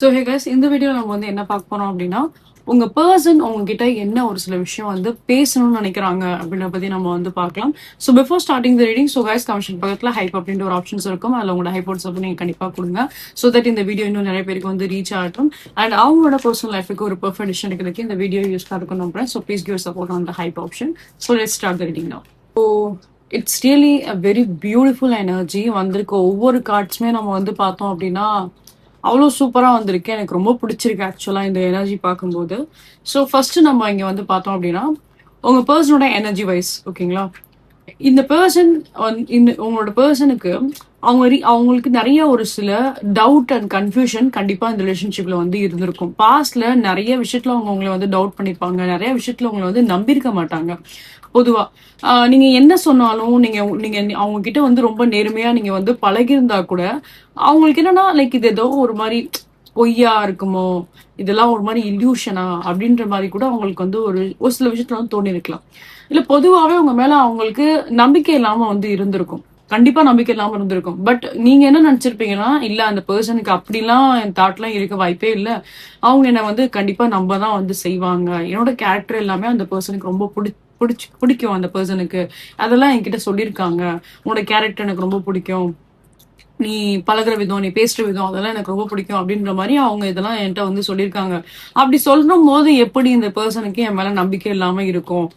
So hey guys, இந்த video நம்ம வந்து என்ன பார்க்க போறோம் அப்படின்னா, உங்க பர்சன் உங்ககிட்ட என்ன ஒரு சில விஷயம் வந்து பேசணும்னு நினைக்கிறாங்க அப்படின்றத பத்தி நம்ம வந்து பார்க்கலாம். So before starting the reading, so guys comment பக்கத்துல ஹைப் அப்படின்ற ஒரு ஆப்ஷன்ஸ் இருக்கும். அதில் உங்களோட ஹைப்போட்ஸ் வந்து நீங்க கண்டிப்பா கொடுங்க. ஸோ தட் இந்த வீடியோ இன்னும் நிறைய பேருக்கு வந்து ரீச் ஆகட்டும். அண்ட் அவங்களோட பர்சனல் லைஃபுக்கு ஒரு பெர்ஃபெக்ட் டிசிஷன் எடுக்கிறதுக்கு இந்த வீடியோ யூஸ்ஃபுல்லாக இருக்கும் நம்புறேன். So please give support on the hype option. So let's start the reading now. So it's really a very beautiful energy வந்திருக்க ஒவ்வொரு கார்ட்ஸுமே நம்ம வந்து பார்த்தோம் அப்படின்னா அவ்வளோ சூப்பராக வந்திருக்கு. எனக்கு ரொம்ப பிடிச்சிருக்கு ஆக்சுவலாக இந்த எனர்ஜி பார்க்கும்போது. ஸோ ஃபர்ஸ்ட் நம்ம இங்கே வந்து பார்த்தோம் அப்படின்னா உங்கள் பர்சனோட எனர்ஜி வைஸ் ஓகேங்களா. இந்த பர்சன் இந்த உங்களோட பர்சனுக்கு அவங்களுக்கு நிறைய ஒரு சில டவுட் அண்ட் கன்ஃபியூஷன் கண்டிப்பா இந்த ரிலேஷன்ஷிப்ல வந்து இருந்திருக்கும். பாஸ்ட்ல நிறைய விஷயத்துல அவங்க உங்களை வந்து டவுட் பண்ணிருப்பாங்க, நிறைய விஷயத்துல உங்களை வந்து நம்பியிருக்க மாட்டாங்க. பொதுவா நீங்க என்ன சொன்னாலும் நீங்க நீங்க அவங்க கிட்ட வந்து ரொம்ப நேர்மையா நீங்க வந்து பழகிருந்தா கூட அவங்களுக்கு என்னன்னா லைக் இது ஏதோ ஒரு மாதிரி பொய்யா இருக்குமோ, இதெல்லாம் ஒரு மாதிரி இல்யூஷனா அப்படின்ற மாதிரி கூட அவங்களுக்கு வந்து ஒரு சில விஷயத்துல வந்து தோணி இருக்கலாம். இல்ல பொதுவாவே உங்க மேல அவங்களுக்கு நம்பிக்கை இல்லாம வந்து இருந்திருக்கும். கண்டிப்பா நம்பிக்கை இல்லாம இருந்திருக்கும். பட் நீங்க என்ன நினைச்சிருப்பீங்கன்னா, இல்ல அந்த பர்சனுக்கு அப்படிலாம் என் தாட்லாம் இருக்க வாய்ப்பே இல்ல, அவங்க என்ன வந்து கண்டிப்பா நம்ப தான் வந்து செய்வாங்க, என்னோட கேரக்டர் எல்லாமே அந்த பர்சனுக்கு ரொம்ப பிடிக்கும், அந்த பர்சனுக்கு அதெல்லாம் என்கிட்ட சொல்லியிருக்காங்க, உன்னோட கேரக்டர் எனக்கு ரொம்ப பிடிக்கும், நீ பழகுற விதம், நீ பேசுற விதம் அதெல்லாம் எனக்கு ரொம்ப பிடிக்கும் அப்படின்ற மாதிரி அவங்க இதெல்லாம் என்கிட்ட வந்து சொல்லியிருக்காங்க. அப்படி சொல்லும் போது எப்படி இந்த பர்சனுக்கு என் மேல நம்பிக்கை இல்லாம இருக்கும்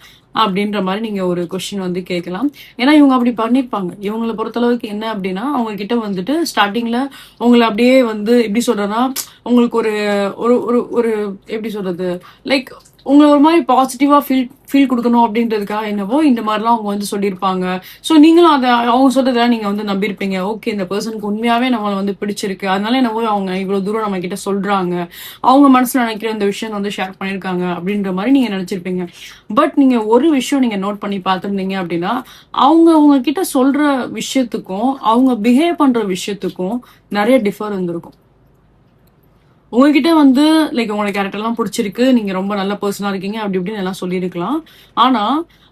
அப்படின்ற மாதிரி நீங்க ஒரு கொஸ்டின் வந்து கேட்கலாம். ஏன்னா இவங்க அப்படி பண்ணிருப்பாங்க. இவங்களை பொறுத்தளவுக்கு என்ன அப்படின்னா, அவங்க கிட்ட வந்துட்டு ஸ்டார்டிங்ல உங்களை அப்படியே வந்து எப்படி சொல்றதுன்னா, உங்களுக்கு ஒரு ஒரு ஒரு ஒரு எப்படி சொல்றது, லைக் உங்களை ஒரு மாதிரி பாசிட்டிவா ஃபீல் கொடுக்கணும் அப்படின்றதுக்காக என்னவோ இந்த மாதிரிலாம் அவங்க வந்து சொல்லியிருப்பாங்க. ஸோ நீங்களும் அதை அவங்க சொல்றதெல்லாம் நீங்க வந்து நம்பியிருப்பீங்க. ஓகே, இந்த பர்சனுக்கு உண்மையாவே நம்மளை வந்து பிடிச்சிருக்கு, அதனால என்னவோ அவங்க இவ்வளவு தூரம் நம்ம கிட்ட சொல்றாங்க, அவங்க மனசுல நினைக்கிற இந்த விஷயம் வந்து ஷேர் பண்ணியிருக்காங்க அப்படின்ற மாதிரி நீங்க நினைச்சிருப்பீங்க. பட் நீங்க ஒரு விஷயம் நீங்க நோட் பண்ணி பார்த்துருந்தீங்க அப்படின்னா, அவங்க உங்ககிட்ட சொல்ற விஷயத்துக்கும் அவங்க பிஹேவ் பண்ற விஷயத்துக்கும் நிறைய டிஃபர் இருந்திருக்கும். உங்ககிட்ட வந்து லைக் உங்களோட கேரக்டர்லாம் பிடிச்சிருக்கு, நீங்க ரொம்ப நல்ல பர்சனா இருக்கீங்க அப்படி இப்படின்னு எல்லாம் சொல்லியிருக்கலாம். ஆனா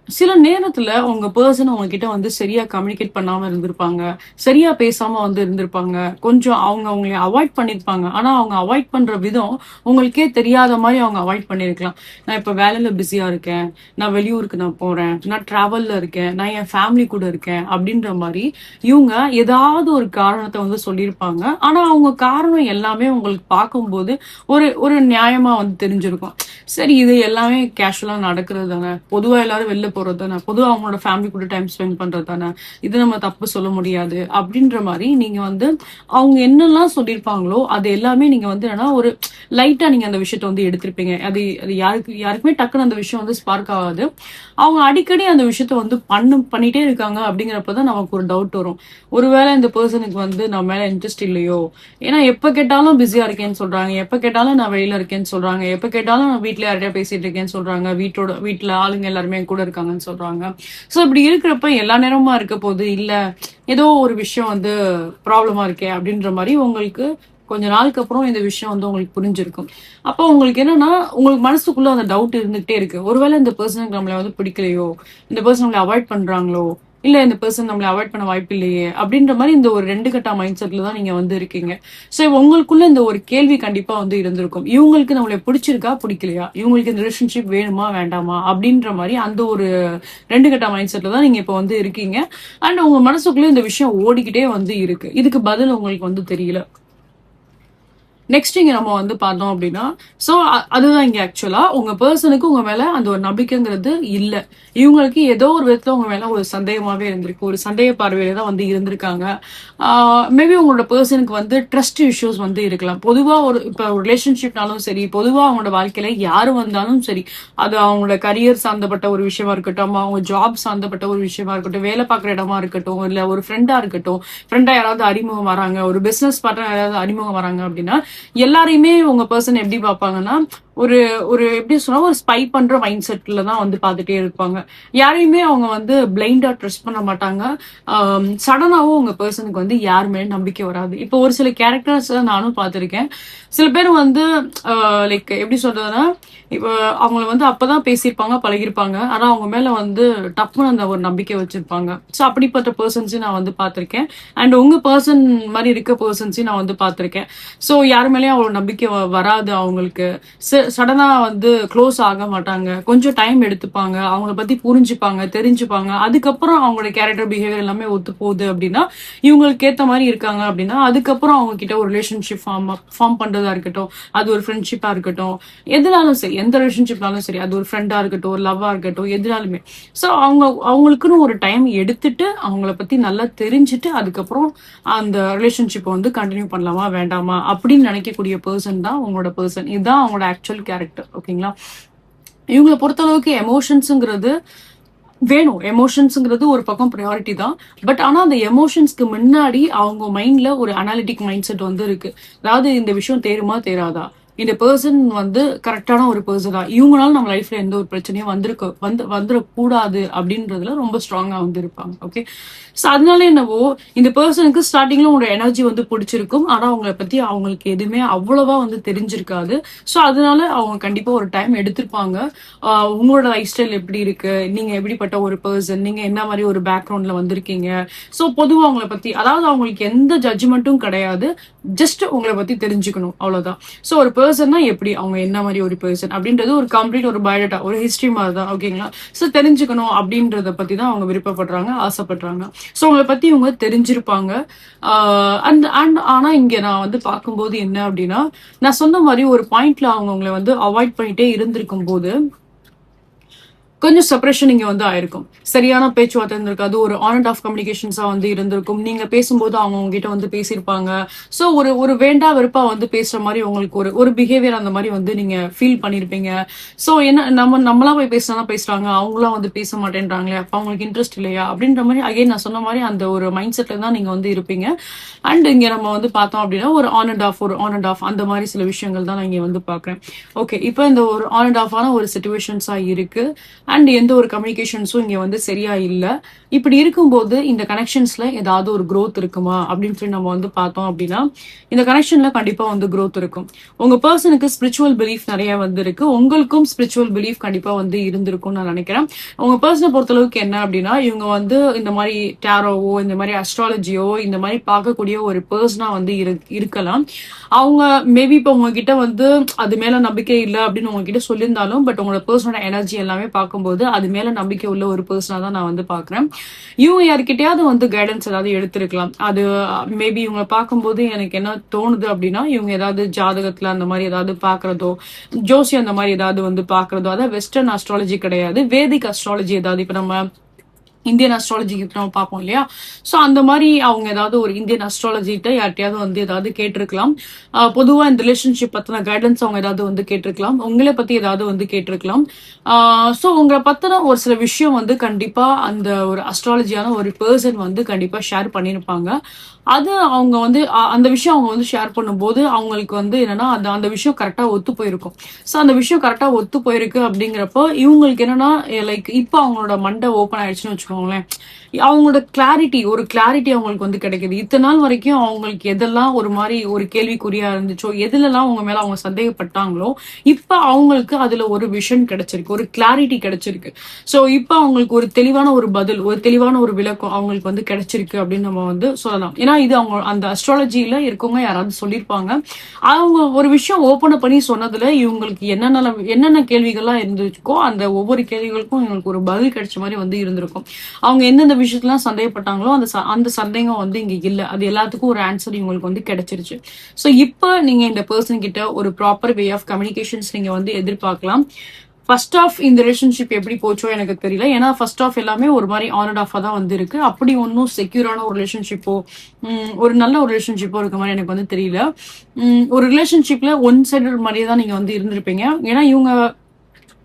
சில நேரத்துல உங்க பர்சன் உங்ககிட்ட வந்து சரியா கம்யூனிகேட் பண்ணாம இருந்திருப்பாங்க, சரியா பேசாம வந்து இருந்திருப்பாங்க, கொஞ்சம் அவங்களை அவாய்ட் பண்ணிருப்பாங்க. ஆனா அவங்க அவாய்ட் பண்ற விதம் உங்களுக்கே தெரியாத மாதிரி அவங்க அவாய்ட் பண்ணிருக்கலாம். நான் இப்ப வேலையில பிஸியா இருக்கேன், நான் வெளியூருக்கு நான் போறேன், நான் டிராவல்ல இருக்கேன், நான் என் ஃபேமிலி கூட இருக்கேன் அப்படின்ற மாதிரி இவங்க ஏதாவது ஒரு காரணத்தை வந்து சொல்லியிருப்பாங்க. ஆனா அவங்க காரணம் எல்லாமே உங்களுக்கு பார்க்கும்போது ஒரு ஒரு நியாயமா வந்து தெரிஞ்சிருக்கும். சரி, இது எல்லாமே கேஷுவலா நடக்கிறது தானே, பொதுவா எல்லாரும் வெளில போறது தானே, பொதுவா அவங்களோட ஃபேமிலி கூட டைம் ஸ்பெண்ட் பண்றது தானே, இது நம்ம தப்பு சொல்ல முடியாது அப்படின்ற மாதிரி நீங்க வந்து அவங்க என்னெல்லாம் சொல்லியிருப்பாங்களோ அது எல்லாமே நீங்க வந்து என்னன்னா ஒரு லைட்டா நீங்க அந்த விஷயத்த வந்து எடுத்திருப்பீங்க. அது அது யாருக்குமே டக்குன்னு அந்த விஷயம் வந்து ஸ்பார்க் ஆகாது. அவங்க அடிக்கடி அந்த விஷயத்த வந்து பண்ணிட்டே இருக்காங்க அப்படிங்கிறப்பதான் நமக்கு ஒரு டவுட் வரும். ஒருவேளை இந்த பர்சனுக்கு வந்து நம்ம மேல இன்ட்ரெஸ்ட் இல்லையோ, ஏன்னா எப்ப கேட்டாலும் பிஸியா இருக்கேன்னு சொல்றாங்க, எப்ப கேட்டாலும் நான் வெளியில இருக்கேன்னு சொல்றாங்க, எப்ப கேட்டாலும் நான் வீட்டுல யார்கிட்டயா பேசிட்டு இருக்கேன்னு சொல்றாங்க, வீட்டுல ஆளுங்க எல்லாருமே கூட இருக்காங்கன்னு சொல்றாங்க. சோ இப்படி இருக்கிறப்ப எல்லா நேரமா இருக்க போது இல்ல, ஏதோ ஒரு விஷயம் வந்து ப்ராப்ளமா இருக்கே அப்படின்ற மாதிரி உங்களுக்கு கொஞ்ச நாளுக்கு அப்புறம் இந்த விஷயம் வந்து உங்களுக்கு புரிஞ்சிருக்கும். அப்போ உங்களுக்கு என்னன்னா உங்களுக்கு மனசுக்குள்ள அந்த டவுட் இருந்துகிட்டே இருக்கு. ஒருவேளை இந்த பர்சனுக்கு நம்மளை வந்து பிடிக்கலையோ, இந்த பர்சன் நம்மளை அவாய்ட் பண்றாங்களோ, இல்ல இந்த பர்சன் நம்மளை அவாய்ட் பண்ண வாய்ப்பு இல்லையே அப்படின்ற மாதிரி இந்த ஒரு 2 கட்ட மைண்ட் செட்ல தான் நீங்க வந்து இருக்கீங்க. சோ உங்களுக்குள்ள இந்த ஒரு கேள்வி கண்டிப்பா வந்து இருந்திருக்கும். இவங்களுக்கு நம்மளை பிடிச்சிருக்கா பிடிக்கலையா, இவங்களுக்கு இந்த ரிலேஷன்ஷிப் வேணுமா வேண்டாமா அப்படின்ற மாதிரி அந்த ஒரு 2 கட்ட மைண்ட் செட்ல தான் நீங்க இப்ப வந்து இருக்கீங்க. அண்ட் உங்க மனசுக்குள்ள இந்த விஷயம் ஓடிக்கிட்டே வந்து இருக்கு. இதுக்கு பதில் உங்களுக்கு வந்து தெரியல. நெக்ஸ்ட் இங்க நம்ம வந்து பார்த்தோம் அப்படின்னா, சோ அதுதான் இங்க ஆக்சுவலா உங்க பர்சனுக்கு உங்க மேல அந்த ஒரு நம்பிக்கைங்கிறது இல்ல. இவங்களுக்கு ஏதோ ஒரு விதத்துல உங்க மேல ஒரு சந்தேகமாவே இருந்திருக்கு, ஒரு சந்தேக பார்வையில தான் வந்து இருந்திருக்காங்க. மேபி உங்களோட பர்சனுக்கு வந்து ட்ரஸ்ட் இஷ்யூஸ் வந்து இருக்கலாம். பொதுவா இப்ப ஒரு ரிலேஷன்ஷிப்னாலும் சரி, பொதுவா அவங்களோட வாழ்க்கையில யாரு வந்தாலும் சரி, அது அவங்களோட கரியர் சார்ந்தப்பட்ட ஒரு விஷயமா இருக்கட்டும், அவங்க ஜாப் சார்ந்தப்பட்ட ஒரு விஷயமா இருக்கட்டும், வேலை பார்க்குற இடமா இருக்கட்டும், இல்ல ஒரு ஃப்ரெண்டா இருக்கட்டும், ஃப்ரெண்டா யாராவது அறிமுகம் வராங்க, ஒரு பிசினஸ் பார்ட்னர் யாராவது அறிமுகம் வராங்க அப்படின்னா எல்லாரையுமே உங்க பர்சன் எப்படி பார்ப்பாங்கன்னா, ஒரு ஒரு எப்படி சொன்னா ஒரு ஸ்பை பண்ற மைண்ட் செட்ல தான் வந்து பார்த்துட்டே இருப்பாங்க. யாரையுமே அவங்க வந்து பிளைண்டா ட்ரஸ்ட் பண்ண மாட்டாங்க. சடனாவும் உங்க பர்சனுக்கு வந்து யார் மேல நம்பிக்கை வராது. இப்போ ஒரு சில கேரக்டர்ஸ் நானும் பார்த்திருக்கேன். சில பேர் வந்து லைக் எப்படி சொல்றதுன்னா, இப்போ அவங்கள வந்து அப்பதான் பேசியிருப்பாங்க, பழகிருப்பாங்க. ஆனா அவங்க மேல வந்து டப்புன்னு அந்த ஒரு நம்பிக்கை வச்சிருப்பாங்க. ஸோ அப்படிப்பட்ட பர்சன்ஸையும் நான் வந்து பார்த்திருக்கேன். அண்ட் உங்க பர்சன் மாதிரி இருக்க பர்சன்ஸையும் நான் வந்து பார்த்திருக்கேன். ஸோ யார் மேலேயும் அவ்வளோ நம்பிக்கை வராது அவங்களுக்கு. சடனா வந்து க்ளோஸ் ஆக மாட்டாங்க. கொஞ்சம் டைம் எடுத்துப்பாங்க. அவங்கள பத்தி புரிஞ்சுப்பாங்க, தெரிஞ்சுப்பாங்க. அதுக்கப்புறம் அவங்களோட கேரக்டர் பிஹேவியர் எல்லாமே ஒத்து போகுது அப்படின்னா, இவங்களுக்கு ஏத்த மாதிரி இருக்காங்க அப்படின்னா, அதுக்கப்புறம் அவங்க கிட்ட ஒரு ரிலேஷன்ஷிப் ஃபார்ம் பண்றதா இருக்கட்டும், அது ஒரு ஃப்ரெண்ட்ஷிப்பா இருக்கட்டும், எதுனாலும் சரி, எந்த ரிலேஷன்ஷிப்னாலும் சரி, அது ஒரு ஃப்ரெண்டா இருக்கட்டும், ஒரு லவ்வா இருக்கட்டும், எதுனாலுமே. ஸோ அவங்களுக்குன்னு ஒரு டைம் எடுத்துட்டு அவங்கள பத்தி நல்லா தெரிஞ்சுட்டு அதுக்கப்புறம் அந்த ரிலேஷன்ஷிப்பை வந்து கண்டினியூ பண்ணலாமா வேண்டாமா அப்படின்னு நினைக்கக்கூடிய பர்சன் தான் உங்களோட பர்சன். இதுதான் அவங்களோட ஆக்சுவல் கேரக்டர். ஓகேங்களா? இவங்களை பொறுத்தளவுக்கு எமோஷன்ஸுங்கிறது வேணும். எமோஷன்ஸ்ங்கிறது ஒரு பக்கம் ப்ரையாரிட்டி தான். பட் ஆனா அந்த எமோஷன்ஸ்க்கு முன்னாடி அவங்க மைண்ட்ல ஒரு அனாலிட்டிக் மைண்ட் செட் வந்து இருக்கு. அதாவது இந்த விஷயம் தேருமா தேராதா, இந்த பர்சன் வந்து கரெக்டான ஒரு பர்சனா, இவங்களால நம்ம லைஃப்ல எந்த ஒரு பிரச்சனையும் வந்துடக்கூடாது அப்படின்றதுல ரொம்ப ஸ்ட்ராங்கா வந்து இருப்பாங்க. ஓகே, ஸோ அதனால என்னவோ இந்த பர்சனுக்கு ஸ்டார்டிங்ல உங்களோட எனர்ஜி வந்து பிடிச்சிருக்கும். ஆனா அவங்கள பத்தி அவங்களுக்கு எதுவுமே அவ்வளவா வந்து தெரிஞ்சிருக்காது. ஸோ அதனால அவங்க கண்டிப்பா ஒரு டைம் எடுத்திருப்பாங்க. உங்களோட லைஃப் ஸ்டைல் எப்படி இருக்கு, நீங்க எப்படிப்பட்ட ஒரு பர்சன், நீங்க என்ன மாதிரி ஒரு பேக்ரவுண்ட்ல வந்திருக்கீங்க. ஸோ பொதுவாக அவங்கள பத்தி, அதாவது அவங்களுக்கு எந்த ஜட்ஜ்மெண்ட்டும் கிடையாது, ஜஸ்ட் உங்களை பத்தி தெரிஞ்சுக்கணும், அவ்வளவுதான். ஸோ ஒரு பர்சன்னா எப்படி, அவங்க என்ன மாதிரி ஒரு பர்சன் அப்படின்றது ஒரு கம்ப்ளீட் ஒரு பயோடேட்டா, ஒரு ஹிஸ்டரி மாதிரி தான். ஓகேங்களா? ஸோ தெரிஞ்சுக்கணும் அப்படின்றத பத்தி தான் அவங்க விருப்பப்படுறாங்க, ஆசைப்படுறாங்க. ஸோ உங்களை பத்தி இவங்க தெரிஞ்சிருப்பாங்க. ஆனா இங்க நான் வந்து பார்க்கும்போது என்ன அப்படின்னா, நான் சொன்ன மாதிரி ஒரு பாயிண்ட்ல அவங்க உங்களை வந்து அவாய்ட் பண்ணிட்டே இருந்திருக்கும் போது கொஞ்சம் செப்பரேஷன் இங்க வந்து ஆயிருக்கும். சரியான பேச்சுவார்த்தை இருந்திருக்காது. ஒரு ஆன் அண்ட் ஆஃப் கம்யூனிகேஷன்ஸா வந்து இருந்திருக்கும். நீங்க பேசும்போது அவங்க உங்ககிட்ட வந்து பேசியிருப்பாங்க. ஸோ ஒரு வேண்டா வெறுப்பா வந்து பேசுற மாதிரி உங்களுக்கு ஒரு பிஹேவியர் அந்த மாதிரி வந்து நீங்க ஃபீல் பண்ணிருப்பீங்க. ஸோ என்ன நம்மளா போய் பேசினா பேசுறாங்க, அவங்களாம் வந்து பேச மாட்டேன்றாங்களே, அப்ப அவங்களுக்கு இன்ட்ரெஸ்ட் இல்லையா அப்படின்ற மாதிரி அகைன் நான் சொன்ன மாதிரி அந்த ஒரு மைண்ட் செட்ல தான் நீங்க வந்து இருப்பீங்க. அண்ட் இங்க நம்ம வந்து பார்த்தோம் அப்படின்னா ஒரு ஆன் அண்ட் ஆஃப் அந்த மாதிரி சில விஷயங்கள் தான் நான் இங்க வந்து பாக்குறேன். ஓகே, இப்போ இந்த ஒரு ஆன் அண்ட் ஆஃபான ஒரு சிச்சுவேஷன்ஸா இருக்கு. அண்ட் எந்த ஒரு கம்யூனிகேஷன்ஸும் இங்க வந்து சரியா இல்ல. இப்படி இருக்கும்போது இந்த கனெக்ஷன்ஸ்ல ஏதாவது ஒரு growth இருக்குமா அப்படின்னு சொல்லி நம்ம வந்து பார்த்தோம் அப்படின்னா, இந்த கனெக்ஷன்ல கண்டிப்பா வந்து growth இருக்கும். உங்க பர்சனுக்கு ஸ்பிரிச்சுவல் பிலீஃப் நிறைய வந்து இருக்கு. உங்களுக்கும் ஸ்பிரிச்சுவல் பிலீஃப் கண்டிப்பா வந்து இருந்திருக்கும் நான் நினைக்கிறேன். உங்க பர்சனை பொறுத்தளவுக்கு என்ன அப்படின்னா, இவங்க வந்து இந்த மாதிரி டேரோவோ, இந்த மாதிரி அஸ்ட்ராலஜியோ, இந்த மாதிரி பார்க்கக்கூடிய ஒரு பர்சனா வந்து இருக்கலாம். அவங்க மேபி இப்போ உங்ககிட்ட வந்து அது மேல நம்பிக்கை இல்லை அப்படின்னு உங்ககிட்ட சொல்லியிருந்தாலும், பட் உங்களோட பர்சனோட எனர்ஜி எல்லாமே பார்க்கும்போது அது மேல நம்பிக்கை உள்ள ஒரு பர்சனா தான் நான் வந்து பாக்குறேன். இவங்க யாருக்கிட்டையாவது வந்து கைடன்ஸ் ஏதாவது எடுத்திருக்கலாம். அது மேபி இவங்க பார்க்கும்போது எனக்கு என்ன தோணுது அப்படின்னா, இவங்க ஏதாவது ஜாதகத்துல அந்த மாதிரி ஏதாவது பாக்குறதோ, ஜோசியம் அந்த மாதிரி ஏதாவது வந்து பாக்குறதோ, அதாவது வெஸ்டர்ன் அஸ்ட்ராலஜி கிடையாது, வேதிக் அஸ்ட்ராலஜி ஏதாவது இப்ப நம்ம இந்தியன் அஸ்ட்ராலஜி நம்ம பார்ப்போம் இல்லையா? ஸோ அந்த மாதிரி அவங்க ஏதாவது ஒரு இந்தியன் அஸ்ட்ராலஜிட்ட யார்ட்டையாவது வந்து ஏதாவது கேட்டிருக்கலாம். பொதுவா இந்த ரிலேஷன்ஷிப் பத்தின கைடன்ஸ் அவங்க ஏதாவது வந்து கேட்டிருக்கலாம். உங்களை பத்தி ஏதாவது வந்து கேட்டிருக்கலாம். ஸோ உங்களை பத்தின ஒரு சில விஷயம் வந்து கண்டிப்பா அந்த ஒரு அஸ்ட்ராலஜியான ஒரு பர்சன் வந்து கண்டிப்பா ஷேர் பண்ணியிருப்பாங்க. அது அவங்க வந்து அந்த விஷயம் அவங்க வந்து ஷேர் பண்ணும்போது அவங்களுக்கு வந்து என்னன்னா அந்த விஷயம் கரெக்டா ஒத்து போயிருக்கும். ஸோ அந்த விஷயம் கரெக்டா ஒத்து போயிருக்கு அப்படிங்கிறப்போ இவங்களுக்கு என்னன்னா லைக் இப்போ அவங்களோட மண்டை ஓப்பன் ஆயிடுச்சுன்னு வச்சுக்கோங்களேன். அவங்களோட ஒரு கிளாரிட்டி அவங்களுக்கு வந்து கிடைக்குது. இத்தனை நாள் வரைக்கும் அவங்களுக்கு எதெல்லாம் ஒரு மாதிரி ஒரு கேள்விக்குறியா இருந்துச்சோ, எதுலலாம் அவங்க மேல அவங்க சந்தேகப்பட்டாங்களோ, இப்ப அவங்களுக்கு அதுல ஒரு விஷன் கிடைச்சிருக்கு, ஒரு கிளாரிட்டி கிடைச்சிருக்கு. சோ இப்ப அவங்களுக்கு ஒரு தெளிவான ஒரு பதில், ஒரு தெளிவான ஒரு விளக்கம் அவங்களுக்கு வந்து கிடைச்சிருக்கு அப்படின்னு நம்ம வந்து சொல்லலாம். ஏன்னா இது அவங்க அந்த அஸ்ட்ராலஜில இருக்கவங்க யாராவது சொல்லியிருப்பாங்க. அவங்க ஒரு விஷயம் ஓபன் பண்ணி சொன்னதுல இவங்களுக்கு என்னென்ன கேள்விகள்லாம் இருந்துச்சோ அந்த ஒவ்வொரு கேள்விகளுக்கும் இவங்களுக்கு ஒரு பதில் கிடைச்ச மாதிரி வந்து இருந்திருக்கும். அவங்க எந்தெந்த விஷயத்தெல்லாம் சந்தேகப்பட்டாங்களோ அந்த சந்தேகம் வந்து இங்க இல்ல. அது எல்லாத்துக்கும் ஒரு ஆன்சர் இவங்களுக்கு வந்து கிடைச்சிருச்சு. சோ இப்ப நீங்க இந்த பர்சன் கிட்ட ஒரு ப்ராப்பர் வே ஆஃப் கம்யூனிகேஷன்ஸ் நீங்க வந்து எதிர்பார்க்கலாம். ஃபர்ஸ்ட் ஆஃப் இந்த ரிலேஷன்ஷிப் எப்படி போச்சோ எனக்கு தெரியல. ஏன்னா ஃபர்ஸ்ட் ஆஃப் எல்லாமே ஒரு மாதிரி ஆன் அண்ட் ஆஃபா தான் வந்து இருக்கு. அப்படி ஒன்னும் செக்யூரான ஒரு ரிலேஷன்ஷிப்போ ஒரு நல்ல ஒரு ரிலேஷன்ஷிப்போ இருக்க மாதிரி எனக்கு வந்து தெரியல. ஒரு ரிலேஷன்ஷிப்ல ஒன் சைடட் மாதிரியே தான் நீங்க வந்து இருந்திருப்பீங்க. ஏன்னா இவங்க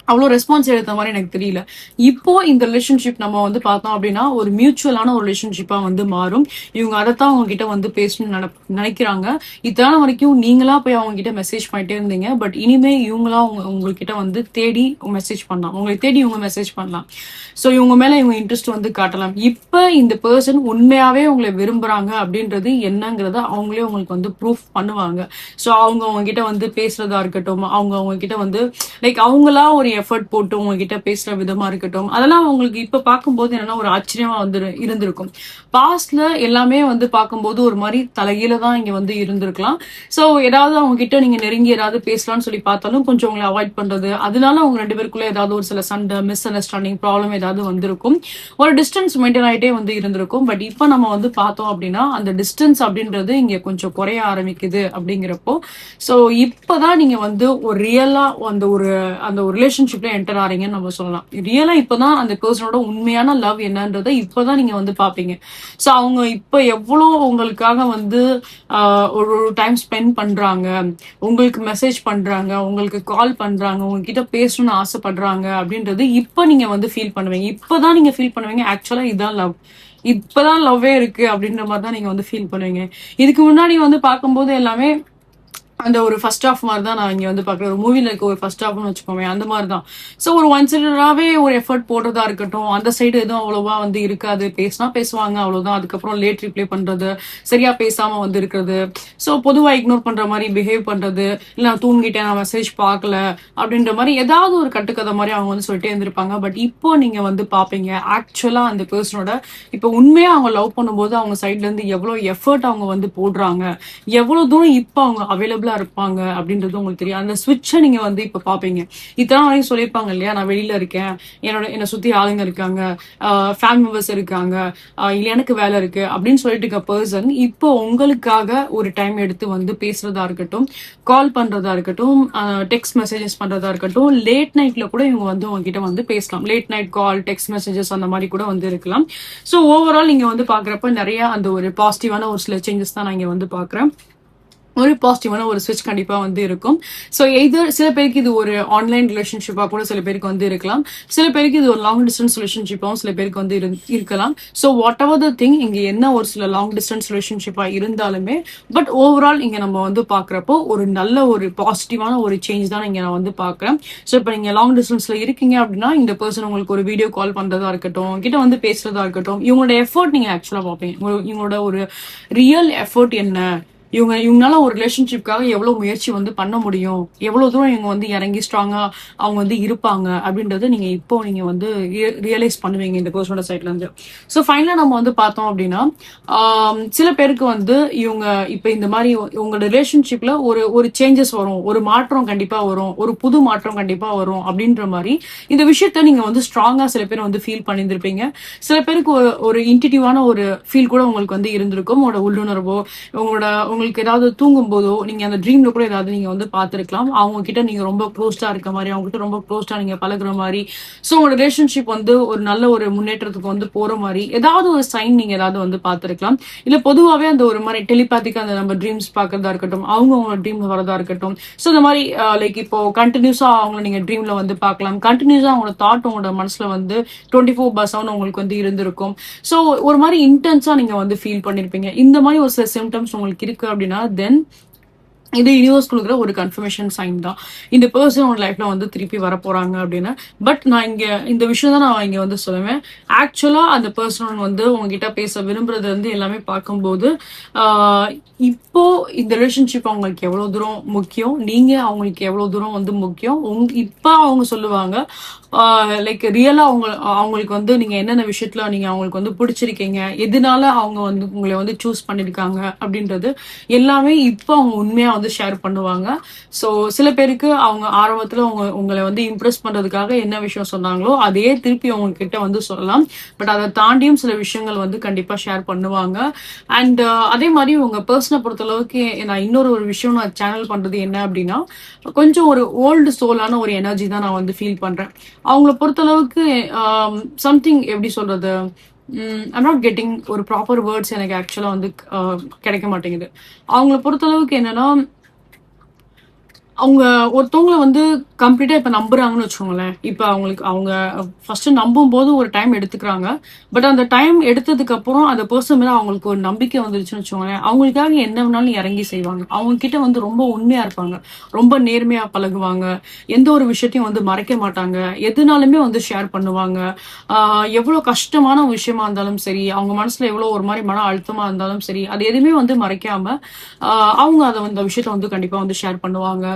அவ்வளோ ரெஸ்பான்ஸ் எடுத்த மாதிரி எனக்கு தெரியல. இப்போ இந்த ரிலேஷன்ஷிப் நம்ம வந்து பார்த்தோம் அப்படின்னா ஒரு மியூச்சுவலான ஒரு ரிலேஷன்ஷிப்பா வந்து மாறும். இவங்க அதைத்தான் அவங்க கிட்ட வந்து பேசணும்னு நினைக்கிறாங்க. இத்தனை வரைக்கும் நீங்களா போய் அவங்க கிட்ட மெசேஜ் பண்ணிட்டே இருந்தீங்க. பட் இனிமே இவங்களா உங்ககிட்ட வந்து தேடி மெசேஜ் பண்ணலாம், உங்களை தேடி இவங்க மெசேஜ் பண்ணலாம். ஸோ இவங்க மேல இவங்க இன்ட்ரெஸ்ட் வந்து காட்டலாம். இப்ப இந்த பர்சன் உண்மையாவே உங்களை விரும்புறாங்க அப்படின்றது என்னங்கிறத அவங்களே உங்களுக்கு வந்து ப்ரூஃப் பண்ணுவாங்க. ஸோ அவங்க கிட்ட வந்து பேசுறதா இருக்கட்டும், அவங்க கிட்ட வந்து லைக் அவங்களா ஒரு எஃபர்ட் போட்டு உங்ககிட்ட பேசுற விதமா இருக்கட்டும், அதெல்லாம் உங்களுக்கு இப்ப பார்க்கும்போது என்னன்னா ஒரு ஆச்சரியமா வந்து இருந்திருக்கும். பாஸ்ட்ல எல்லாமே வந்து பார்க்கும்போது ஒரு மாதிரி தலைகீழ தான் இங்க வந்து இருந்திருக்கலாம். சோ ஏதாவது அவங்க கிட்ட நீங்க நெருங்கி ஏதாவது பேசலாம்னு சொல்லி பார்த்தாலும் கொஞ்சம் உங்களை அவாய்ட் பண்றது, அதனால அவங்க 2 பேருக்குள்ள ஏதாவது ஒரு சில சண்டை, மிஸ் அண்டர்ஸ்டாண்டிங், ப்ராப்ளம் ஏதாவது வந்திருக்கும். ஒரு டிஸ்டன்ஸ் மெயின்டைன் ஆயிட்டே வந்து இருந்திருக்கும். பட் இப்ப நம்ம வந்து பார்த்தோம் அப்படின்னா அந்த டிஸ்டன்ஸ் அப்படின்றது இங்க கொஞ்சம் குறைய ஆரம்பிக்குது அப்படிங்கிறப்போ, சோ இப்பதான் நீங்க வந்து ஒரு ரியலா அந்த ஒரு ரிலேஷன்ஷிப்ல என்டர் ஆறீங்கன்னு நம்ம சொல்லலாம். ரியலா இப்பதான் அந்த பர்சனோட உண்மையான லவ் என்னன்றதை இப்பதான் நீங்க வந்து பாப்பீங்க. சோ அவங்க இப்ப எவ்வளவு உங்களுக்காக வந்து ஒரு டைம் ஸ்பெண்ட் பண்றாங்க, உங்களுக்கு மெசேஜ் பண்றாங்க, உங்களுக்கு கால் பண்றாங்க, உங்ககிட்ட பேசணும்னு ஆசைப்படுறாங்க அப்படின்றது இப்ப நீங்க வந்து ஃபீல் பண்ணுவீங்க. இப்பதான் நீங்க ஃபீல் பண்ணுவீங்க ஆக்சுவலா இதான் லவ், இப்பதான் லவ்வே இருக்கு அப்படின்ற மாதிரி தான் நீங்க வந்து ஃபீல் பண்ணுவீங்க. இதுக்கு முன்னாடி வந்து பார்க்கும்போது எல்லாமே அந்த ஒரு ஃபர்ஸ்ட் ஹாஃப் மாதிரி தான் நான் இங்க வந்து பாக்குறேன். ஒரு மூவில இருக்க ஒரு ஃபர்ஸ்ட் ஹாஃப்னு வச்சுக்கோங்க, அந்த மாதிரி தான். ஸோ ஒரு ஒன் சைடடாவே ஒரு எஃபர்ட் போடுறதா இருக்கட்டும், அந்த சைடு எதுவும் அவ்வளவா வந்து இருக்காது. பேசினா பேசுவாங்க அவ்வளவுதான். அதுக்கப்புறம் லேட் ரிப்ளை பண்றது, சரியா பேசாம வந்து இருக்கிறது, ஸோ பொதுவா இக்னோர் பண்ற மாதிரி பிஹேவ் பண்றது, இல்ல நான் தூங்கிட்டேன், நான் மெசேஜ் பார்க்கல அப்படின்ற மாதிரி ஏதாவது ஒரு கட்டுக்கதை மாதிரி அவங்க வந்து சொல்லிட்டே இருந்திருப்பாங்க. பட் இப்போ நீங்க வந்து பாப்பீங்க ஆக்சுவலா அந்த பர்சனோட இப்ப உண்மையா அவங்க லவ் பண்ணும்போது அவங்க சைட்ல இருந்து எவ்வளவு எஃபர்ட் அவங்க வந்து போடுறாங்க, எவ்வளவு தூரம் இப்ப அவங்க அவைலபிளா இருப்பாங்க அப்படின்றது உங்களுக்கு தெரியும். அந்த ஸ்விட்சை நீங்க வந்து இப்ப பாப்பீங்க. இத்தனை வரையும் சொல்லியிருப்பாங்க இல்லையா, நான் வெளியில இருக்கேன், என்னை சுத்தி ஆளுங்க இருக்காங்க, ஃபேமிலி மெம்பர்ஸ் இருக்காங்க, இல்ல எனக்கு வேலை இருக்கு அப்படின்னு சொல்லிட்டு இருக்க பர்சன் இப்போ உங்களுக்காக ஒரு டைம் எடுத்து வந்து பேசுறதா இருக்கட்டும், கால் பண்றதா இருக்கட்டும், டெக்ஸ்ட் மெசேஜஸ் பண்றதா இருக்கட்டும், லேட் நைட்ல கூட இவங்க வந்து உங்ககிட்ட வந்து பேசலாம். லேட் நைட் கால், டெக்ஸ்ட் மெசேஜஸ் அந்த மாதிரி கூட வந்து இருக்கலாம். ஸோ ஓவரால் நீங்க வந்து பாக்குறப்ப நிறைய அந்த ஒரு பாசிட்டிவான ஒரு சில சேஞ்சஸ் தான் நான் இங்க வந்து பாக்குறேன். ஒரு பாசிட்டிவான ஒரு ஸ்விட்ச் கண்டிப்பா வந்து இருக்கும். ஸோ எதர் சில பேருக்கு இது ஒரு ஆன்லைன் ரிலேஷன்ஷிப்பா கூட சில பேருக்கு வந்து இருக்கலாம். சில பேருக்கு இது ஒரு லாங் டிஸ்டன்ஸ் ரிலேஷன்ஷிப்பாவும் சில பேருக்கு வந்து இருக்கலாம். So what ever the thing, இங்க என்ன ஒரு சில லாங் டிஸ்டன்ஸ் ரிலேஷன்ஷிப்பா இருந்தாலுமே பட் ஓவரால் இங்க நம்ம வந்து பாக்குறப்போ ஒரு நல்ல ஒரு பாசிட்டிவான ஒரு சேஞ்ச் தான் இங்க நான் வந்து பாக்குறேன். ஸோ இப்போ நீங்க லாங் டிஸ்டன்ஸ்ல இருக்கீங்க அப்படின்னா இந்த பர்சன் உங்களுக்கு ஒரு வீடியோ கால் பண்றதா இருக்கட்டும், கிட்ட வந்து பேசுறதா இருக்கட்டும், இவங்களோட எஃபர்ட் நீங்க ஆக்சுவலா பார்ப்பீங்க. இவங்களோட ஒரு ரியல் எஃபர்ட் என்ன, இவங்களால ஒரு ரிலேஷன்ஷிப்காக எவ்வளவு முயற்சி வந்து பண்ண முடியும், எவ்வளவு தூரம் இவங்க வந்து இறங்கி ஸ்ட்ராங்கா அவங்க வந்து இருப்பாங்க அப்படின்றத நீங்க இப்போ நீங்க வந்து ரியலைஸ் பண்ணுவீங்க இந்த பர்சனோட சைட்ல இருந்து. ஸோ ஃபைனலா நம்ம வந்து பார்த்தோம் அப்படின்னா சில பேருக்கு வந்து இவங்க இப்ப இந்த மாதிரி உங்களோட ரிலேஷன்ஷிப்ல ஒரு சேஞ்சஸ் வரும், ஒரு மாற்றம் கண்டிப்பா வரும், ஒரு புது மாற்றம் கண்டிப்பா வரும் அப்படின்ற மாதிரி இந்த விஷயத்த நீங்க வந்து ஸ்ட்ராங்கா சில பேர் வந்து ஃபீல் பண்ணியிருந்திருப்பீங்க. சில பேருக்கு ஒரு இன்டிடிவான ஒரு ஃபீல் கூட உங்களுக்கு வந்து இருந்திருக்கும். உங்களோட உள்ளுணர்வோ உங்களுக்கு ஏதாவது தூங்கும் போதோ நீங்க அந்த ட்ரீம்ல கூட ஏதாவது நீங்க வந்து பார்த்திருக்கலாம். அவங்க கிட்ட நீங்க ரொம்ப க்ளோஸ்டா இருக்க மாதிரி, அவங்க கிட்ட ரொம்ப க்ளோஸ்டா நீங்க பழகுற மாதிரி, சோ உங்க ரிலேஷன்ஷிப் வந்து ஒரு நல்ல ஒரு முன்னேற்றத்துக்கு வந்து போற மாதிரி ஏதாவது ஒரு சைன் நீங்க ஏதாவது வந்து பார்த்திருக்கலாம். இல்ல பொதுவாவே அந்த ஒரு மாதிரி டெலிபாத்திக்கா அந்த நம்ம ட்ரீம்ஸ் பாக்குறதா இருக்கட்டும், அவங்க ட்ரீம்ல வரதா இருக்கட்டும். சோ இந்த மாதிரி லைக் இப்போ கண்டினியூஸா அவங்கள நீங்க ட்ரீம்ல வந்து பார்க்கலாம். கண்டினியூஸா அவங்களோட தாட் உங்களோட மனசுல வந்து 24/7 உங்களுக்கு வந்து இருந்திருக்கும். சோ ஒரு மாதிரி இன்டென்ஸா நீங்க வந்து ஃபீல் பண்ணிருப்பீங்க. இந்த மாதிரி ஒரு சில சிம்டம்ஸ் உங்களுக்கு இருக்கு அப்படின்னா தென் இது யூனிவர்ஸ் கொடுக்குற ஒரு கன்ஃபர்மேஷன் சைன் தான். இந்த பர்சன் உங்க லைஃப்ல வந்து திருப்பி வர போறாங்க அப்படின்னு. பட் நான் இங்க இந்த விஷயம் தான் நான் இங்க வந்து சொல்லுவேன். ஆக்சுவலா அந்த பர்சன் வந்து உங்ககிட்ட பேச விரும்புறது வந்து எல்லாமே பார்க்கும்போது இப்போ இந்த ரிலேஷன்ஷிப் அவங்களுக்கு எவ்வளவு தூரம் முக்கியம், நீங்க அவங்களுக்கு எவ்வளவு தூரம் வந்து முக்கியம், இப்ப அவங்க சொல்லுவாங்க லைக் ரியலா அவங்களுக்கு வந்து நீங்க என்னென்ன விஷயத்துல நீங்க அவங்களுக்கு வந்து பிடிச்சிருக்கீங்க, எதனால அவங்க வந்து உங்களை வந்து சூஸ் பண்ணிருக்காங்க அப்படின்றது எல்லாமே இப்போ அவங்க உண்மையா வந்து ஷேர் பண்ணுவாங்க. ஸோ சில பேருக்கு அவங்க ஆரம்பத்துல உங்களை வந்து இம்ப்ரெஸ் பண்றதுக்காக என்ன விஷயம் சொன்னாங்களோ அதே திருப்பி அவங்க கிட்ட வந்து சொல்லலாம். பட் அதை தாண்டியும் சில விஷயங்கள் வந்து கண்டிப்பா ஷேர் பண்ணுவாங்க. அண்ட் அதே மாதிரி உங்க பர்சனை பொறுத்த அளவுக்கு நான் இன்னொரு ஒரு விஷயம் நான் சேனல் பண்றது என்ன அப்படின்னா கொஞ்சம் ஒரு ஓல்டு சோலான ஒரு எனர்ஜி தான் நான் வந்து ஃபீல் பண்றேன். அவங்கள பொறுத்த அளவுக்கு சம்திங் எப்படி சொல்றது, ஐம் நாட் கெட்டிங் ஒரு ப்ராப்பர் வேர்ட்ஸ் எனக்கு ஆக்சுவலா வந்து கிடைக்க மாட்டேங்குது. அவங்கள பொறுத்த அளவுக்கு என்னன்னா அவங்க ஒருத்தவங்கள வந்து கம்ப்ளீட்டா இப்ப நம்புறாங்கன்னு வச்சுக்கோங்களேன். இப்ப அவங்க ஃபர்ஸ்ட் நம்பும்போது ஒரு டைம் எடுத்துக்கிறாங்க. பட் அந்த டைம் எடுத்ததுக்கு அப்புறம் அந்த பெர்சன் மேல அவங்களுக்கு ஒரு நம்பிக்கை வந்துருச்சுன்னு வச்சுக்கோங்களேன். அவங்களுக்காக என்ன வேணாலும் இறங்கி செய்வாங்க. அவங்க கிட்ட வந்து ரொம்ப உண்மையா இருப்பாங்க. ரொம்ப நேர்மையா பழகுவாங்க. எந்த ஒரு விஷயத்தையும் வந்து மறைக்க மாட்டாங்க. எதுனாலுமே வந்து ஷேர் பண்ணுவாங்க. எவ்வளவு கஷ்டமான விஷயமா இருந்தாலும் சரி, அவங்க மனசுல எவ்வளவு ஒரு மாதிரி மன அழுத்தமா இருந்தாலும் சரி, அது எதுவுமே வந்து மறைக்காம அவங்க அதை அந்த விஷயத்த வந்து கண்டிப்பா வந்து ஷேர் பண்ணுவாங்க.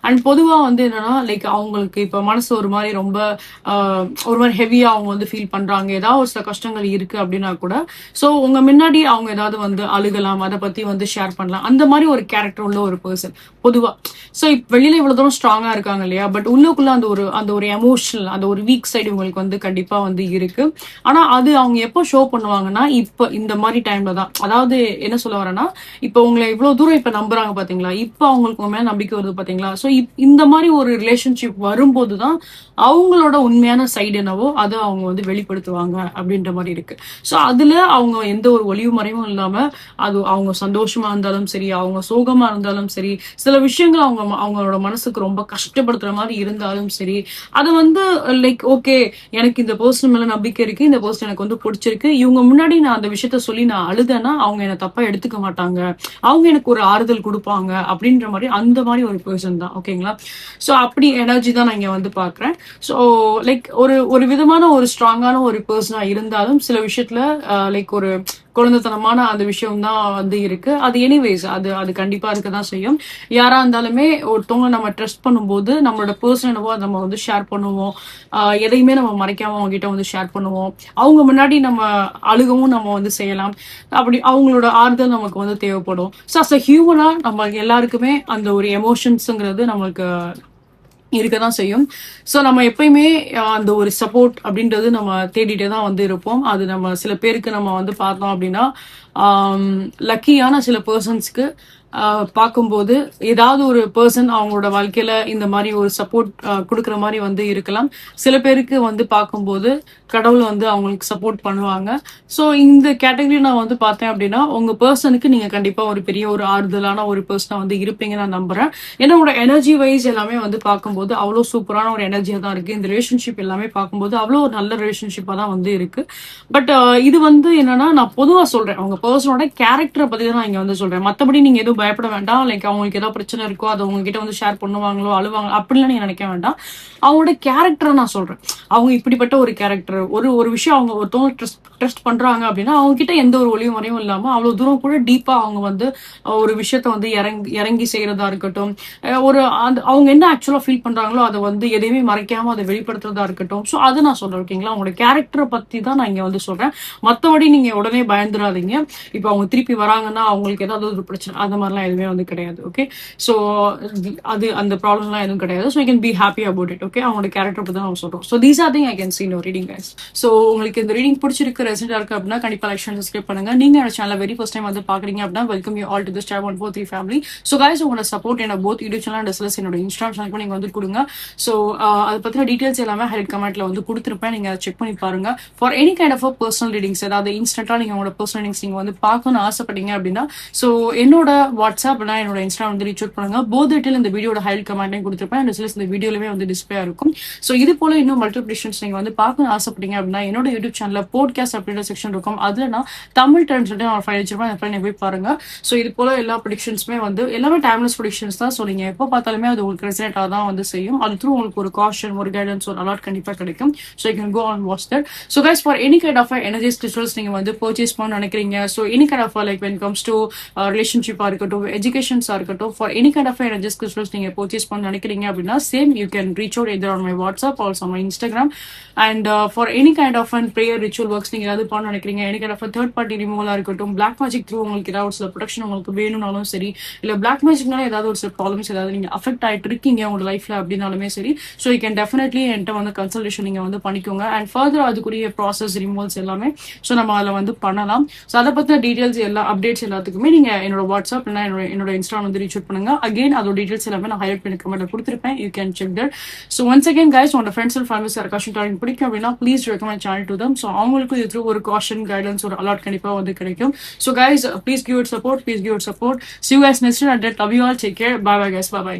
அண்ட் பொதுவா வந்து என்னன்னா லைக் அவங்களுக்கு இப்ப மனசு ஒரு மாதிரி ரொம்ப ஒரு மாதிரி ஹெவியா அவங்க வந்து ஃபீல் பண்றாங்க, ஏதாவது ஒரு சில கஷ்டங்கள் இருக்கு அப்படின்னா கூட சோ உங்க முன்னாடி அவங்க ஏதாவது வந்து அழுகலாம், அதை பத்தி வந்து ஷேர் பண்ணலாம். அந்த மாதிரி ஒரு கேரக்டர் உள்ள ஒரு பர்சன் பொதுவா. சோ வெளியில இவ்வளவு தூரம் ஸ்ட்ராங்கா இருக்காங்க இல்லையா, பட் உள்ளுக்குள்ள அந்த ஒரு எமோஷனல் அந்த ஒரு வீக் சைடு உங்களுக்கு வந்து கண்டிப்பா வந்து இருக்கு. ஆனா அது அவங்க எப்போ ஷோ பண்ணுவாங்கன்னா இப்ப இந்த மாதிரி டைம்ல தான். அதாவது என்ன சொல்ல வரேன்னா, இப்ப உங்களை இவ்வளவு தூரம் இப்ப நம்புறாங்க பாத்தீங்களா, இப்ப அவங்களுக்கு உங்க மேல நம்பிக்கை வருது பாத்தீங்களா. சோ இந்த மாதிரி ஒரு ரிலேஷன்ஷிப் வரும்போதுதான் அவங்களோட உண்மையான சைடு என்னவோ அதை அவங்க வந்து வெளிப்படுத்துவாங்க அப்படின்ற மாதிரி இருக்கு. சோ அதுல அவங்க எந்த ஒரு ஒளிவு மறைவும் இல்லாம அது அவங்க சந்தோஷமா இருந்தாலும் சரி, அவங்க சோகமா இருந்தாலும் சரி, சில விஷயங்கள் அவங்களோட மனசுக்கு ரொம்ப கஷ்டப்படுத்துற மாதிரி இருந்தாலும் சரி, அது வந்து லைக் ஓகே எனக்கு இந்த பர்சன் மேல நம்பிக்கை இருக்கு, இந்த பர்சன் எனக்கு வந்து பிடிச்சிருக்கு, இவங்க முன்னாடி நான் அந்த விஷயத்த சொல்லி நான் அழுதேன்னா அவங்க என்ன தப்பா எடுத்துக்க மாட்டாங்க, அவங்க எனக்கு ஒரு ஆறுதல் கொடுப்பாங்க அப்படின்ற மாதிரி அந்த மாதிரி ஒரு பர்சன் தான். ஓகேங்களா. சோ அப்படி எனர்ஜி தான் நான் இங்க வந்து பாக்குறேன். சோ லைக் ஒரு ஒரு விதமான ஒரு ஸ்ட்ராங்கான ஒரு பர்சனா இருந்தாலும் சில விஷயத்துல லைக் ஒரு குழந்தைத்தனமான அந்த விஷயம் தான் வந்து இருக்கு. அது எனிவேஸ் அது அது கண்டிப்பா இருக்கதான் செய்யும். யாரா இருந்தாலுமே ஒருத்தவங்க நம்ம ட்ரஸ்ட் பண்ணும்போது நம்மளோட பர்சன் என்னவோ அதை நம்ம வந்து ஷேர் பண்ணுவோம். எதையுமே நம்ம மறைக்காம அவங்க கிட்ட வந்து ஷேர் பண்ணுவோம். அவங்க முன்னாடி நம்ம அழுகவும் நம்ம வந்து செய்யலாம். அப்படி அவங்களோட ஆறுதல் நமக்கு வந்து தேவைப்படும். ஸோ அஸ் அ ஹியூமனா நம்ம எல்லாருக்குமே அந்த ஒரு எமோஷன்ஸுங்கிறது நம்மளுக்கு இருக்கதான் செய்யும். சோ நம்ம எப்பயுமே அந்த ஒரு சப்போர்ட் அப்படின்றது நம்ம தேடிட்டே தான் வந்து இருப்போம். அது நம்ம சில பேருக்கு நம்ம வந்து பார்த்தோம் அப்படின்னா லக்கியான சில பர்சன்ஸ்க்கு பார்க்கும்போது ஏதாவது ஒரு பர்சன் அவங்களோட வாழ்க்கையில இந்த மாதிரி ஒரு சப்போர்ட் கொடுக்குற மாதிரி வந்து இருக்கலாம். சில பேருக்கு வந்து பார்க்கும்போது கடவுள் வந்து அவங்களுக்கு சப்போர்ட் பண்ணுவாங்க. ஸோ இந்த கேட்டகரி நான் வந்து பார்த்தேன் அப்படின்னா உங்க பர்சனுக்கு நீங்க கண்டிப்பா ஒரு பெரிய ஒரு ஆறுதலான ஒரு பர்சனா வந்து இருப்பீங்க நான் நம்புறேன். ஏன்னா உங்களோட எனர்ஜி வைஸ் எல்லாமே வந்து பார்க்கும்போது அவ்வளோ சூப்பரான ஒரு எனர்ஜியா தான் இருக்கு. இந்த ரிலேஷன்ஷிப் எல்லாமே பார்க்கும்போது அவ்வளோ ஒரு நல்ல ரிலேஷன்ஷிப்பா தான் வந்து இருக்கு. பட் இது வந்து என்னன்னா நான் பொதுவா சொல்றேன், அவங்க பர்சனோட கேரக்டரை பத்தி தான் நான் இங்க வந்து சொல்றேன். மற்றபடி நீங்க எதுவும் பயப்பட வேண்டாம். லைக் அவங்களுக்கு ஏதாவது பிரச்சனை இருக்கோ அதை உங்ககிட்ட வந்து ஷேர் பண்ணுவாங்களோ அழுவாங்க அப்படிலாம் நீங்க நினைக்க வேண்டாம். அவங்களோட கேரக்டரை நான் சொல்றேன். அவங்க இப்படிப்பட்ட ஒரு கேரக்டர், ஒரு ஒரு விஷயம் அவங்க ஒருத்தவங்க ட்ரஸ்ட் பண்றாங்க அப்படின்னா அவங்க கிட்ட எந்த ஒரு ஒளிவு முறையும் இல்லாம அவ்வளவு தூரம் கூட டீப்பா அவங்க வந்து ஒரு விஷயத்த வந்து இறங்கி செய்யறதா இருக்கட்டும், ஒரு அவங்க என்ன ஆக்சுவலா ஃபீல் பண்றாங்களோ அதை வந்து எதையுமே மறைக்காம அதை வெளிப்படுத்துறதா இருக்கட்டும். ஸோ அதை நான் சொல்றேன். ஓகேங்களா. அவங்களோட கேரக்டரை பத்தி தான் நான் இங்க வந்து சொல்றேன். மற்றபடி நீங்க உடனே பயந்துடாதீங்க. இப்ப அவங்க திருப்பி வராங்கன்னா அவங்களுக்கு ஏதாவது ஒரு பிரச்சனை அந்த மாதிரிலாம் எதுவுமே வந்து கிடையாது. ஓகே. ஸோ அது அந்த ப்ராப்ளம்லாம் எதுவும் கிடையாது. So I can be happy about it. Okay. அவங்களோட கேரக்டர் பத்தி தான் நம்ம சொல்றோம். So these are thing I can see no reading guys. So உங்களுக்கு இந்த ரீடிங் பிடிச்சிருக்கு, ரெசென்டா இருக்கு அப்படின்னா கண்டிப்பா லைக் அண்ட் சப்ஸ்கிரைப் பண்ணுங்க. நீங்க என்னோட சேனல் வெரி ஃபர்ஸ்ட் டைம் வந்து பாக்குறீங்க அப்படின்னா welcome you all to the star 143 family. So guys உங்களோட சப்போர்ட் என்ன both YouTube channel and SLS என்னோட இன்ஸ்டாகிராம் சேனலுக்கு நீங்க வந்து கொடுங்க. ஸோ அதை பத்தின டீடைல்ஸ் எல்லாமே ஹைலைட் கமெண்ட்ல வந்து கொடுத்துருப்பேன். நீங்க செக் பண்ணி பாருங்க. For any kind of personal readings, அதாவது இன்ஸ்டன்டா நீங்க உங்களோட பர்சனல் ரீடிங்ஸ் நீங்க வந்து பார்க்கணும்னு ஆசைப்பட்டீங்க அப்படின்னா ஸோ என்னோட வாட்ஸ்அப் என்னோட இன்ஸ்டா வந்து ரீச் அவுட் பண்ணுங்க. போத் இட்டில் இந்த வீடியோட ஹைலைட் கமெண்ட்டையும் கொடுத்துருப்பேன். அண்ட் எஸ்எல்எஸ் இந்த வீடியோலவே வந்து டிஸ்பிளே இருக்கும். ஸோ இது போல இன்னும் மல்டிபிளிகேஷன்ஸ் நீங்க வந்து பார்க்கணும்னு ஆசைப்பட்டீங்க அப்படின்னா என்னோட யூடியூப் சேனல்ல போட்காஸ்ட் அப்படின்ற செக்ஷன் இருக்கும். அதுல நான் தமிழ் டைம் சொல்லிட்டு நான் ஃபைல் வச்சிருப்பேன். அந்த ஃபைல் போய் பாருங்க. ஸோ இது போல எல்லா ப்ரெடிக்ஷன்ஸுமே வந்து எல்லாமே டைம்லெஸ் ப்ரெடிக்ஷன்ஸ் தான். ஸோ நீங்க எப்போ பார்த்தாலுமே அது உங்களுக்கு ரெசனேட்டாக தான் வந்து செய்யும். அது த்ரூ உங்களுக்கு ஒரு காஷன், ஒரு கைடன்ஸ், ஒரு அலர்ட் கண்டிப்பா கிடைக்கும். So you can go on watch that. So guys for any kind of energies crystals நீங்க வந்து பர்ச்சேஸ் பண்ண நினைக்கிறீங்க, so any kind of like when comes to ரிலேஷன்ஷிப்பா இருக்கட்டும், எஜுகேஷன்ஸா இருக்கட்டும், for any kind of energies crystals நீங்க பர்ச்சேஸ் பண்ண நினைக்கிறீங்க அப்படின்னா same you can reach out either on my WhatsApp also my Instagram. And for any kind of prayer ritual works நீங்க ஏதாவது பண்ண நினைக்கிறீங்க, any kind of third party ரிமூவலா இருக்கட்டும், பிளாக் மேஜிக் த்ரூ உங்களுக்கு ஏதாவது ஒரு சில ப்ரொடக்ஷன் உங்களுக்கு வேணும்னாலும் சரி, இல்ல பிளாக் மேஜிக்னால ஏதாவது ஒரு சில ப்ராப்ளம்ஸ் ஏதாவது நீங்க அஃபெக்ட் ஆயிட்டு இருக்கீங்க உங்க லைஃப்ல அப்படின்னாலுமே சரி, ஸோ யூ கேன் டெஃபினெட்லி என்கிட்ட வந்து கன்சல்டேஷன் நீங்க வந்து பண்ணிக்கோங்க. அண்ட் ஃபர்தர் அதுக்குரிய ப்ராசஸ் ரிமூவல்ஸ் எல்லாமே ஸோ நம்ம அதில் வந்து பண்ணலாம். ஸோ அதை பத்தின டீடைல்ஸ் எல்லா அப்டேட்ஸ் எல்லாத்துக்குமே நீங்க என்னோட வாட்ஸ்அப் இல்லைனா என்னோட இன்ஸ்டா வந்து ரீச் அவுட் பண்ணுங்க. அகைன் அதோட டீடைல்ஸ் எல்லாமே நான் ஹைலைட் பண்ணி கமெண்ட்ல கொடுத்துருப்பேன். You can check that. So once again guys உங்களோட ஃப்ரெண்ட்ஸ் அண்ட் ஃபேமிலிஸ் யாருக்காச்சும் டார்கெட் பிடிக்கும் அப்படின்னா please recommend channel to them. So அவங்களுக்கும் இது த்ரூ ஒரு காஷன், கைடன்ஸ், ஒரு அலர்ட் கண்டிப்பாக வந்து கிடைக்கும். So guys please give it support, please give it support. See you guys next time. Love you all. Take care. Bye bye guys. Bye bye.